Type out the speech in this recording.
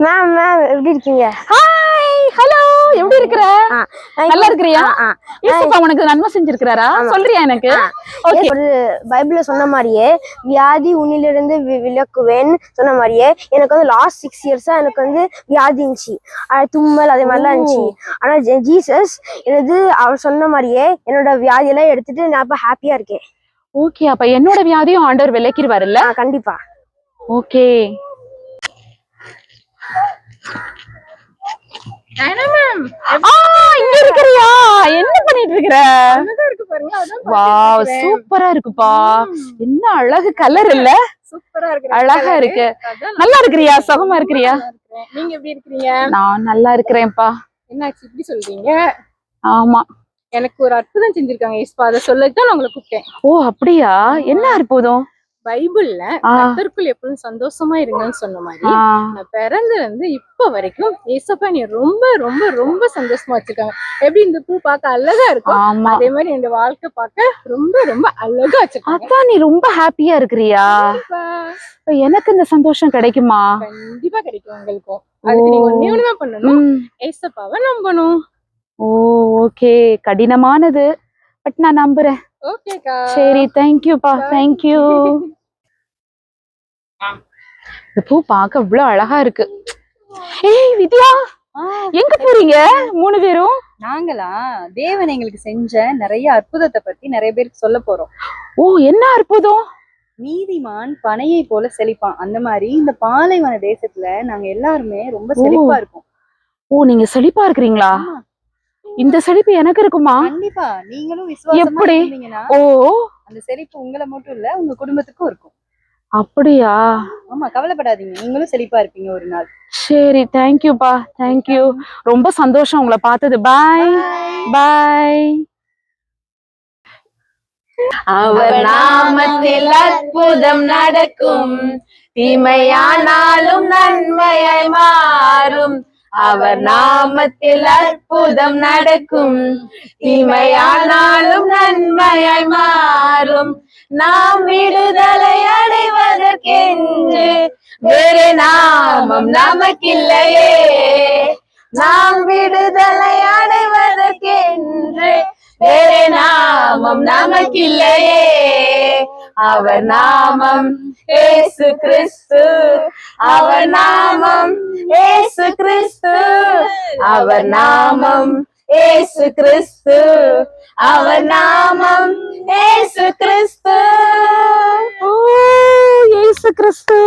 Ma'am ma'am எப்படி இருக்கீங்க? Hi hello, எப்படி இருக்கற? நல்லா இருக்கறியா? ஏசப்பா உனக்கு நன்மை செஞ்சிருக்காரா? சொல்றியா எனக்கு? ஓகே. ஒரு பைபிள்ல சொன்ன மாதிரியே வியாதி உன்னிலிருந்து விலக்குவேன் சொன்ன மாதிரியே எனக்கு வந்து லாஸ்ட் 6 இயர்ஸா எனக்கு வந்து வியாதி இருந்துச்சு, தும்மல் அதே மாதிரிலாம் இருந்துச்சு. ஆனா ஜீசஸ் எனது அவர் சொன்ன மாதிரியே என்னோட வியாதியெல்லாம் எடுத்துட்டு நான் இப்ப ஹாப்பியா இருக்கேன். ஓகே, அப்ப என்னோட வியாதியும் ஆண்டவர் விலக்கிடுவாருல்ல? கண்டிப்பா. ஓகே. இங்க இருக்கறியா? என்ன பண்ணிட்டு இருக்கற? வாவ், சூப்பரா இருக்குப்பா. என்ன அழகு கலர் இல்ல? சூப்பரா இருக்கு, அழகா இருக்கு. நல்லா இருக்கறியா? சுகமா இருக்கறியா? நீங்க எப்படி இருக்கீங்க? நான் நல்லா இருக்கிறேன்ப்பா. என்னாச்சு இப்படி சொல்றீங்க? ஆமா, எனக்கு ஒரு அற்புதம் செஞ்சிருக்காங்க ஏசப்பா, அதை சொல்லத்தான் நான் உங்களை கூப்பிட்டேன். ஓ அப்படியா? என்ன அற்புதம்? பைபிள்ல கர்த்தருக்குள் எப்பவும் சந்தோஷமா இருங்கன்னு சொன்ன மாதிரி நான் பிறந்து வந்து இப்ப வரைக்கும் ஏசப்பா நீ ரொம்ப ரொம்ப ரொம்ப சந்தோஷமா வச்சிருக்காங்க. எப்படி இந்த பூ பார்க்க அழகா இருக்கும், அதே மாதிரி என் வாழ்க்கை பார்க்க ரொம்ப ரொம்ப அழகா வச்சிருக்காங்க. அதான் நீ ரொம்ப ஹாப்பியா இருக்கிறியா? எனக்கு இந்த சந்தோஷம் கிடைக்குமா? கண்டிப்பா கிடைக்கும் உங்களுக்கும். அதுக்கு நீங்க ஒண்ணே ஒண்ணுதான் பண்ணணும், ஏசப்பாவை நம்பணும். ஓ ஓகே, கடினமானது, பட் நான் நம்புறேன். ஓகேக்கா, சரி, தேங்க்யூப்பா, தேங்க்யூ. இந்த பூ பார்க்க இவ்வளவு அழகா இருக்கு. ஏய் வித்யா, எங்க போறீங்க 3 பேரும்? நாங்களா தேவன் எங்களுக்கு செஞ்ச நிறைய அற்புதத்தை பத்தி நிறைய பேருக்கு சொல்ல போறோம். ஓ, என்ன அற்புதம்? நீதிமான் பனையை போல செழிப்பான். அந்த மாதிரி இந்த பாலைவன தேசத்துல நாங்க எல்லாருமே ரொம்ப செழிப்பா இருக்கோம். ஓ, நீங்க செழிப்பா இருக்கிறீங்களா? இந்த செழிப்பு எனக்கு இருக்குமா? கண்டிப்பா, நீங்களும் விசுவாசமா இருந்தீங்கன்னா அந்த செழிப்பு உங்களை மட்டும் இல்ல உங்க குடும்பத்துக்கும் இருக்கும். அப்படியா? ஆமா, கவலைப்படாதீங்க, நீங்களும் செழிப்பா இருப்பீங்க ஒரு நாள். சரி, தேங்க்யூப்பா, தேங்க்யூ. ரொம்ப சந்தோஷம் உங்களை பார்த்தது. பாய் பாய். அவர் நாமத்தில் அற்புதம் நடக்கும், தீமையானாலும் நன்மையாய் மாறும். அவர் நாமத்தில் அற்புதம் நடக்கும், தீமையானாலும் நன்மையாய் மாறும். நாம் விடுதலை அடைவதற்கென்று வேறு நாமம் நமக்கில்லையே. நாம் விடுதலை அடைவதற்கென்று வேறு நாமம் நமக்கில்லையே. அவர் நாமம் இயேசு கிறிஸ்து, அவர் நாமம் இயேசு கிறிஸ்து, அவர் நாமம் இயேசு கிறிஸ்து, அவர் நாமம் இயேசு கிறிஸ்து. ஓ, இயேசு கிறிஸ்து.